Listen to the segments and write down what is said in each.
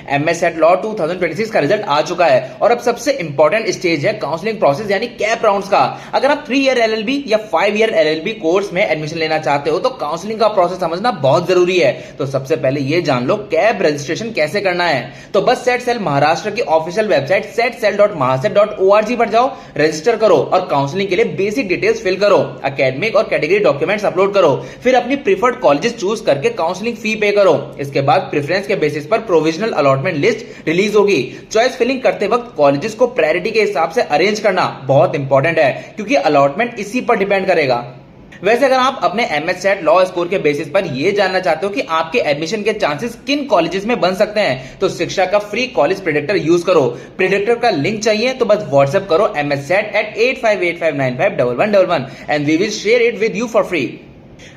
MS set law 2026 का result आ चुका है और अब सबसे इंपॉर्टेंट स्टेज है काउंसलिंग प्रोसेस यानी कैप राउंड्स का। अगर आप 3 ईयर एलएलबी या 5 ईयर एलएलबी कोर्स में एडमिशन लेना चाहते हो तो काउंसलिंग का प्रोसेस समझना बहुत जरूरी है। तो सबसे पहले ये जान लो कैप रजिस्ट्रेशन कैसे करना है। तो बस सेट सेल महाराष्ट्र की ऑफिशियल वेबसाइट setcell.mahasec.org पर जाओ, रजिस्टर करो और काउंसलिंग के लिए बेसिक डिटेल्स फिल करो, एकेडमिक और कैटेगरी डॉक्यूमेंट्स अपलोड करो, फिर अपनी प्रीफर्ड कॉलेजेस चूज करके काउंसलिंग फी पे करो। इसके बाद प्रेफरेंस के बेसिस पर प्रोविजनल अलॉटमेंट लिस्ट रिलीज होगी। चॉइस फिलिंग करते वक्त कॉलेजेस को प्रायोरिटी के हिसाब से अरेंज करना बहुत इंपॉर्टेंट है क्योंकि अलॉटमेंट इसी पर डिपेंड करेगा। वैसे अगर आप अपने एमएस सेट लॉ स्कोर के बेसिस पर यह जानना चाहते हो कि आपके एडमिशन के चांसेस किन कॉलेजेस में बन सकते हैं तो शिक्षा का फ्री कॉलेज प्रेडिक्टर यूज करो। प्रेडिक्टर का लिंक चाहिए तो बस व्हाट्सएप करो msset@8585951111 and we will share it with you for free.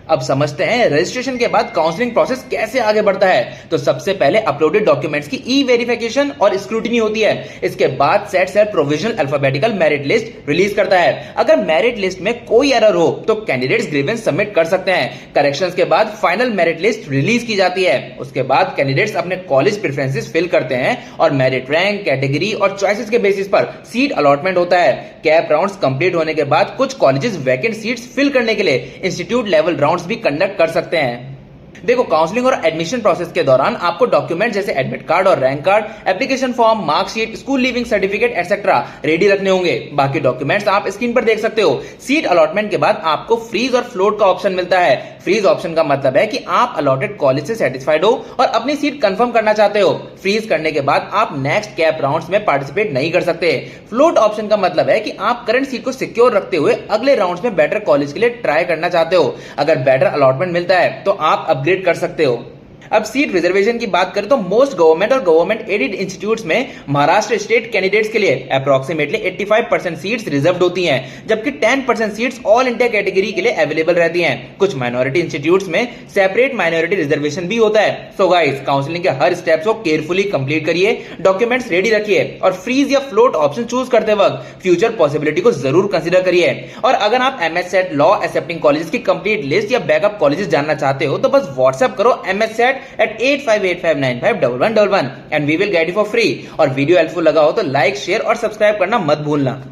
अब समझते हैं रजिस्ट्रेशन के बाद काउंसलिंग प्रोसेस कैसे आगे बढ़ता है। तो सबसे पहले अपलोडेड डॉक्यूमेंट्स की ई वेरिफिकेशन और स्क्रूटिनी होती है। इसके बाद CET cell provisional alphabetical merit list release करता है। अगर मेरिट लिस्ट में कोई एरर हो तो कैंडिडेट्स ग्रीवेंस सबमिट कर सकते हैं। करेक्शंस के बाद फाइनल मेरिट लिस्ट रिलीज की जाती है। उसके बाद कैंडिडेट्स अपने कॉलेज प्रेफरेंसेस फिल करते हैं और मेरिट रैंक, कैटेगरी और चॉइसेस के बेसिस पर सीट अलॉटमेंट होता है। कैप राउंड्स कंप्लीट होने के बाद कुछ कॉलेजेस वैकेंट सीट्स फिल करने के लिए इंस्टीट्यूट लेवल राउंड्स भी कंडक्ट कर सकते हैं। देखो काउंसलिंग और एडमिशन प्रोसेस के दौरान आपको डॉक्यूमेंट जैसे एडमिट कार्ड और rank card, application form, marksheet, school leaving certificate etcetera ready रखने होंगे। बाकी डॉक्यूमेंट्स आप स्क्रीन पर देख सकते हो। सीट अलॉटमेंट के बाद आपको फ्रीज और फ्लोट का ऑप्शन मिलता है। फ्रीज ऑप्शन का मतलब है कि आप अलॉटेड कॉलेज से सेटिस्फाइड हो और अपनी सीट कंफर्म करना चाहते हो। फ्रीज करने के बाद आप नेक्स्ट कैप राउंड्स में पार्टिसिपेट नहीं कर सकते। फ्लोट ऑप्शन का मतलब है कि आप करंट सीट को सिक्योर रखते हुए अगले राउंड्स में बेटर कॉलेज के लिए ट्राई करना चाहते हो। अगर बेटर अलॉटमेंट मिलता है तो आप अपग्रेड कर सकते हो। अब सीट रिजर्वेशन की बात करें तो मोस्ट गवर्नमेंट और गवर्नमेंट एडेड इंस्टीट्यूट्स में महाराष्ट्र स्टेट कैंडिडेट्स के लिए अप्रोक्सीमेटली 85% सीट्स रिजर्व्ड होती हैं, जबकि 10% सीट्स ऑल इंडिया कैटेगरी के लिए अवेलेबल रहती हैं। कुछ माइनॉरिटी इंस्टीट्यूट्स में सेपरेट माइनॉरिटी रिजर्वेशन भी होता है। सो गाइस, काउंसलिंग के हर स्टेप्स को केयरफुली कंप्लीट करिए, डॉक्यूमेंट्स रेडी रखिए और फ्रीज या फ्लोट ऑप्शन चूज करते वक्त फ्यूचर पॉसिबिलिटी को जरूर कंसीडर करिए। और अगर आप MS set law accepting colleges की कंप्लीट लिस्ट या बैकअप कॉलेजेस जानना चाहते हो तो बस व्हाट्सएप करो msset@8585951111 and we will guide you for free। और वीडियो हेल्पफुल लगा हो तो लाइक, शेयर और सब्सक्राइब करना मत भूलना।